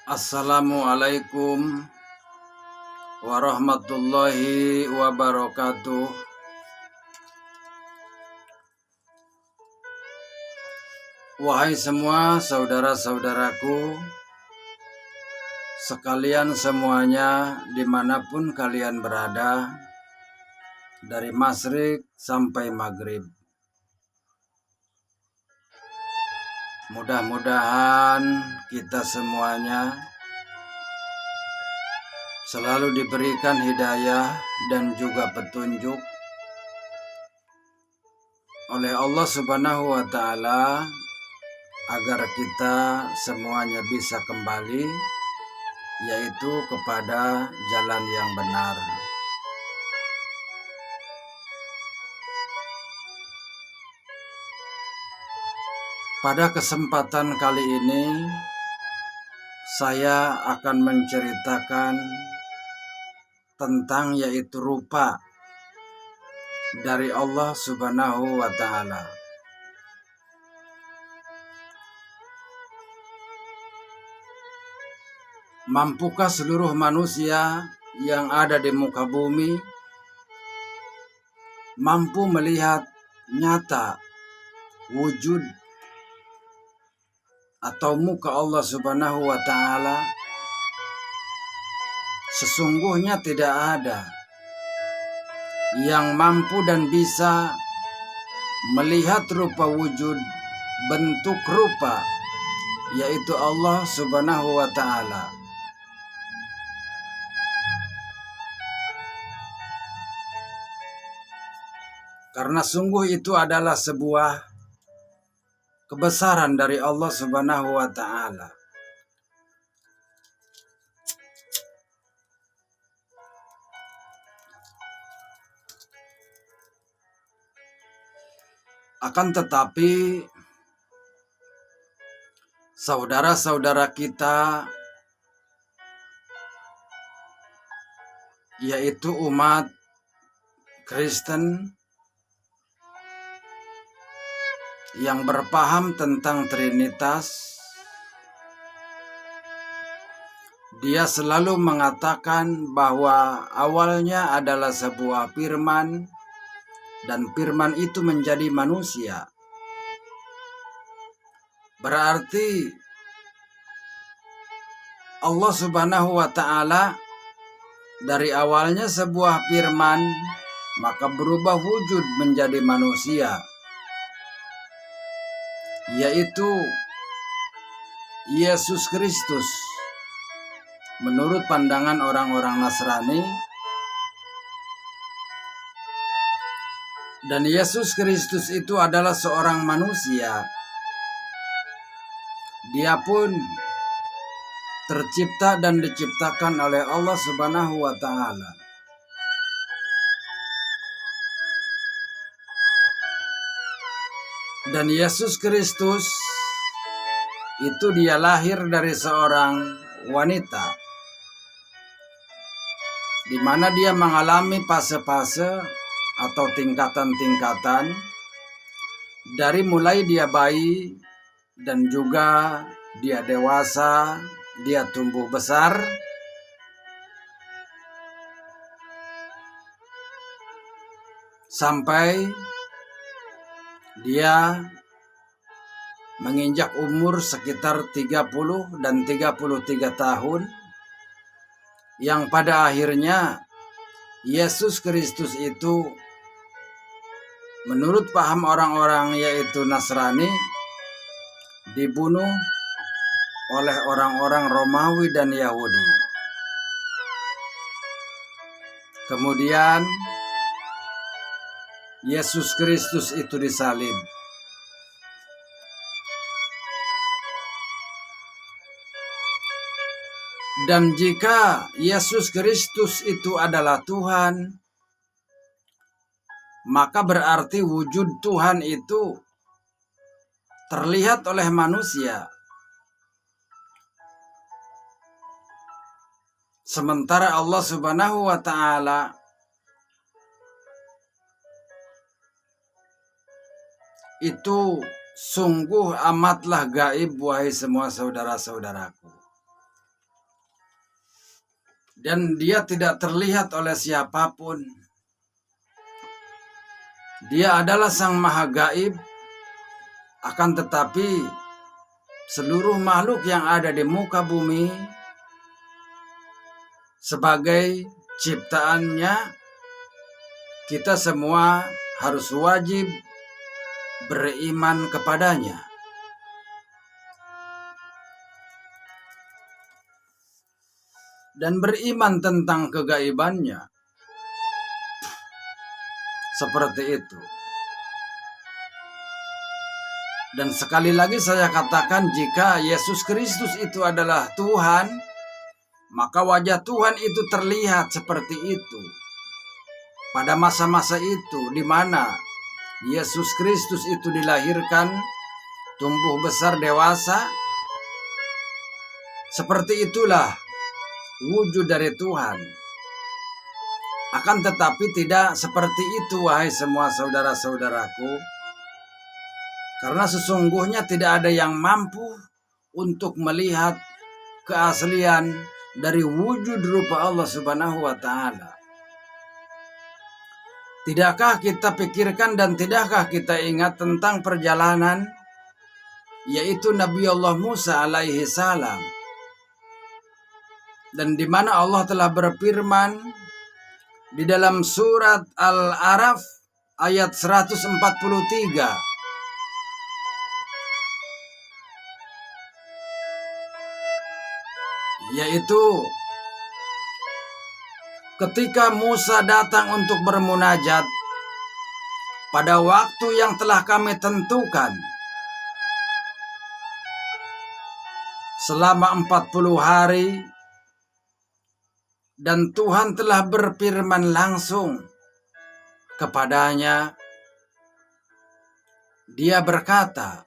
Assalamualaikum warahmatullahi wabarakatuh. Wahai semua saudara-saudaraku sekalian semuanya, dimanapun kalian berada, dari masyrik sampai maghrib, mudah-mudahan kita semuanya selalu diberikan hidayah dan juga petunjuk oleh Allah Subhanahu wa Ta'ala, agar kita semuanya bisa kembali yaitu kepada jalan yang benar. Pada kesempatan kali ini saya akan menceritakan tentang yaitu rupa dari Allah Subhanahu wa Ta'ala. Mampukah seluruh manusia yang ada di muka bumi mampu melihat nyata wujud atau muka Allah Subhanahu wa Ta'ala? Sesungguhnya tidak ada yang mampu dan bisa melihat rupa wujud, bentuk rupa, yaitu Allah Subhanahu wa Ta'ala. Karena sungguh itu adalah sebuah kebesaran dari Allah Subhanahu wa Ta'ala. Akan tetapi saudara-saudara kita, yaitu umat Kristen yang berpaham tentang Trinitas, dia selalu mengatakan bahwa awalnya adalah sebuah firman, dan firman itu menjadi manusia. Berarti Allah Subhanahu wa Ta'ala dari awalnya sebuah firman, maka berubah wujud menjadi manusia, yaitu Yesus Kristus. Menurut pandangan orang-orang Nasrani, dan Yesus Kristus itu adalah seorang manusia. Dia pun tercipta dan diciptakan oleh Allah Subhanahu wa Ta'ala. Dan Yesus Kristus itu dia lahir dari seorang wanita, di mana dia mengalami fase-fase atau tingkatan-tingkatan, dari mulai dia bayi dan juga dia dewasa, dia tumbuh besar, sampai dia menginjak umur sekitar 30 dan 33 tahun, yang pada akhirnya Yesus Kristus itu menurut paham orang-orang yaitu Nasrani dibunuh oleh orang-orang Romawi dan Yahudi. Kemudian Yesus Kristus itu disalib. Dan jika Yesus Kristus itu adalah Tuhan, maka berarti wujud Tuhan itu terlihat oleh manusia. Sementara Allah Subhanahu wa Ta'ala itu sungguh amatlah gaib, wahai semua saudara-saudaraku. dan dia tidak terlihat oleh siapapun. Dia adalah Sang Maha Gaib, akan tetapi seluruh makhluk yang ada di muka bumi sebagai ciptaannya, kita semua harus wajib beriman kepadanya. Dan beriman tentang kegaibannya. Seperti itu. Dan sekali lagi saya katakan, jika Yesus Kristus itu adalah Tuhan, maka wajah Tuhan itu terlihat seperti itu. Pada masa-masa itu di mana Yesus Kristus itu dilahirkan, tumbuh besar dewasa, seperti itulah wujud dari Tuhan. Akan tetapi tidak seperti itu, wahai semua saudara-saudaraku, karena sesungguhnya tidak ada yang mampu untuk melihat keaslian dari wujud rupa Allah Subhanahu wa Ta'ala. Tidakkah kita pikirkan dan tidakkah kita ingat tentang perjalanan yaitu Nabi Allah Musa alaihi salam, dan di mana Allah telah berfirman di dalam surat Al-A'raf ayat 143, yaitu ketika Musa datang untuk bermunajat pada waktu yang telah kami tentukan selama 40 hari, dan Tuhan telah berfirman langsung kepadanya. Dia berkata,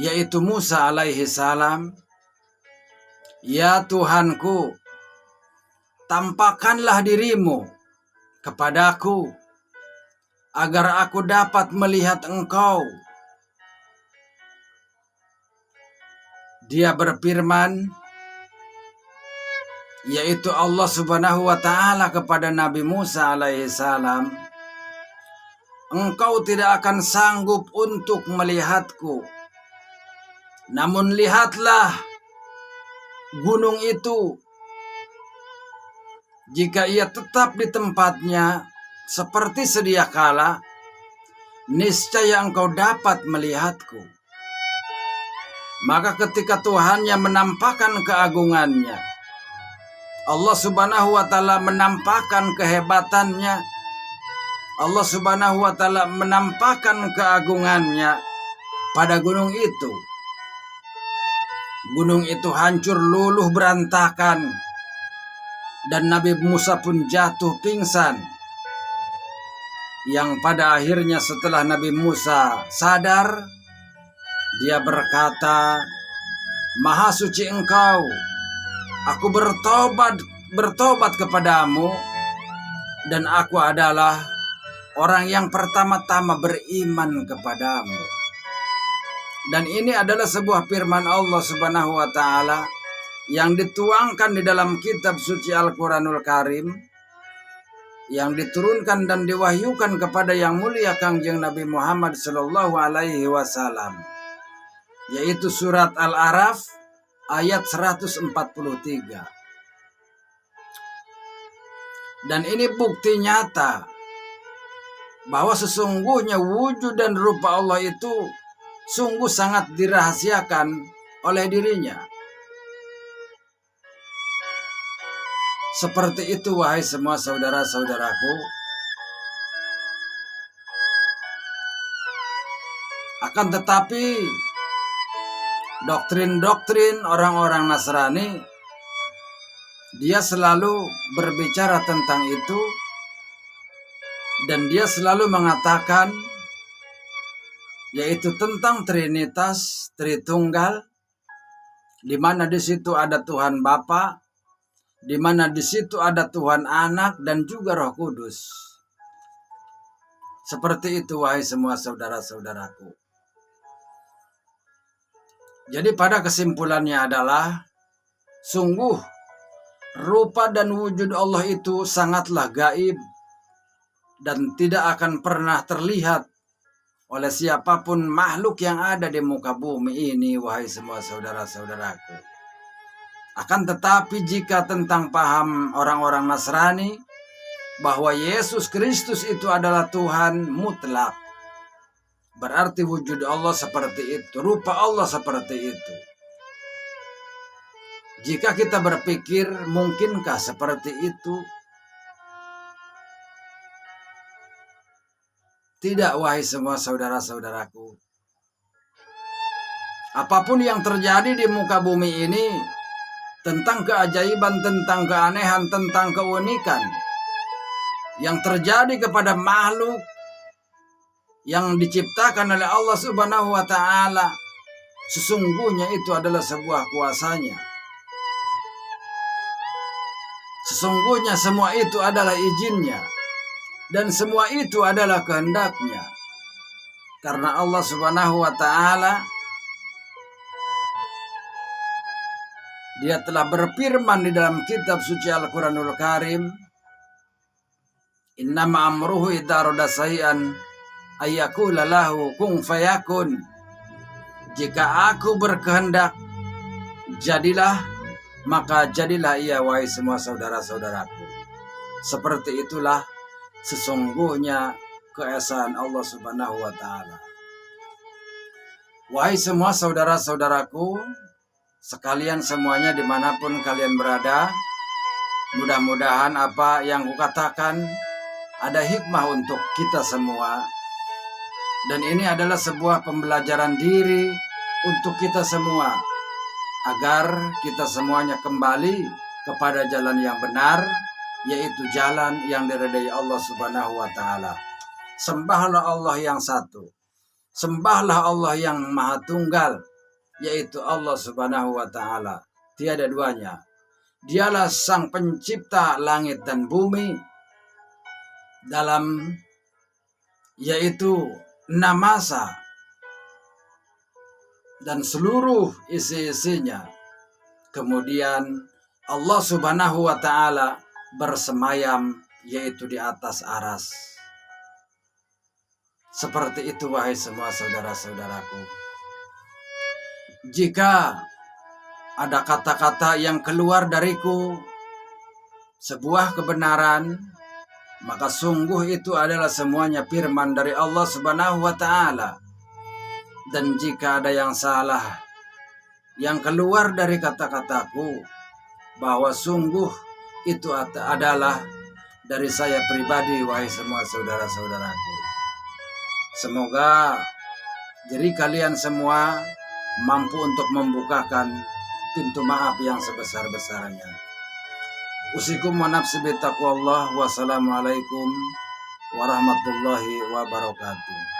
yaitu Musa alaihi salam, "Ya Tuhanku, tampakkanlah dirimu kepadaku agar aku dapat melihat Engkau." Dia berfirman, yaitu Allah Subhanahu wa Ta'ala kepada Nabi Musa alaihi salam, "Engkau tidak akan sanggup untuk melihatku. Namun lihatlah gunung itu. Jika ia tetap di tempatnya seperti sedia kala, niscaya engkau dapat melihatku." Maka ketika Tuhannya menampakkan keagungannya, Allah Subhanahu wa Ta'ala menampakkan kehebatannya, Allah Subhanahu wa Ta'ala menampakkan keagungannya pada gunung itu. Gunung itu hancur luluh berantakan, dan Nabi Musa pun jatuh pingsan. Yang pada akhirnya setelah Nabi Musa sadar, dia berkata, "Maha suci Engkau, aku bertobat kepadamu, dan aku adalah orang yang pertama-tama beriman kepadamu." Dan ini adalah sebuah firman Allah Subhanahu wa Ta'ala yang dituangkan di dalam kitab suci Al-Quranul Karim, yang diturunkan dan diwahyukan kepada yang mulia Kangjeng Nabi Muhammad sallallahu alaihi wasallam, yaitu surat Al-A'raf ayat 143. Dan ini bukti nyata bahwa sesungguhnya wujud dan rupa Allah itu sungguh sangat dirahasiakan oleh dirinya. Seperti itu, wahai semua saudara-saudaraku. Akan tetapi doktrin-doktrin orang-orang Nasrani, dia selalu berbicara tentang itu, dan dia selalu mengatakan yaitu tentang Trinitas, Tritunggal, di mana di situ ada Tuhan Bapa, di mana di situ ada Tuhan Anak dan juga Roh Kudus. Seperti itu, wahai semua saudara-saudaraku. Jadi pada kesimpulannya adalah Sungguh rupa dan wujud Allah itu sangatlah gaib dan tidak akan pernah terlihat oleh siapapun makhluk yang ada di muka bumi ini, wahai semua saudara-saudaraku. Akan tetapi jika tentang paham orang-orang Nasrani bahwa Yesus Kristus itu adalah Tuhan mutlak, berarti wujud Allah seperti itu, rupa Allah seperti itu. Jika kita berpikir, mungkinkah seperti itu? Tidak, wahai semua saudara-saudaraku. Apapun yang terjadi di muka bumi ini, tentang keajaiban, tentang keanehan, tentang keunikan yang terjadi kepada makhluk yang diciptakan oleh Allah Subhanahu wa Ta'ala, sesungguhnya itu adalah sebuah kuasanya. Sesungguhnya semua itu adalah izinnya. Dan semua itu adalah kehendaknya. Karena Allah Subhanahu wa Ta'ala, Dia telah berfirman di dalam kitab suci Al-Quranul Karim, innama amruhu idza arada shay'an ayyaqula lahu kun fayakun. Jika aku berkehendak, jadilah, maka jadilah ia, wahai semua saudara-saudaraku. Seperti itulah sesungguhnya keesaan Allah Subhanahu wa Ta'ala. Wahai semua saudara-saudaraku sekalian semuanya, dimanapun kalian berada, mudah-mudahan apa yang kukatakan ada hikmah untuk kita semua. Dan ini adalah sebuah pembelajaran diri untuk kita semua, agar kita semuanya kembali kepada jalan yang benar, yaitu jalan yang diridai Allah Subhanahu wa Ta'ala. Sembahlah Allah yang satu, sembahlah Allah yang maha tunggal, yaitu Allah Subhanahu wa Ta'ala. Tiada duanya. Dialah sang pencipta langit dan bumi, dalam yaitu namasa dan seluruh isi-isinya. Kemudian Allah Subhanahu wa Ta'ala bersemayam, yaitu di atas aras. Seperti itu, wahai semua saudara-saudaraku. Jika ada kata-kata yang keluar dariku sebuah kebenaran, maka sungguh itu adalah semuanya firman dari Allah Subhanahu wa Ta'ala. Dan jika ada yang salah yang keluar dari kata-kataku, bahwa sungguh itu adalah dari saya pribadi, wahai semua saudara-saudaraku. Semoga diri kalian semua mampu untuk membukakan pintu maaf yang sebesar-besarnya. Usikum wa nafsi bitaqwallah. Wassalamualaikum warahmatullahi wabarakatuh.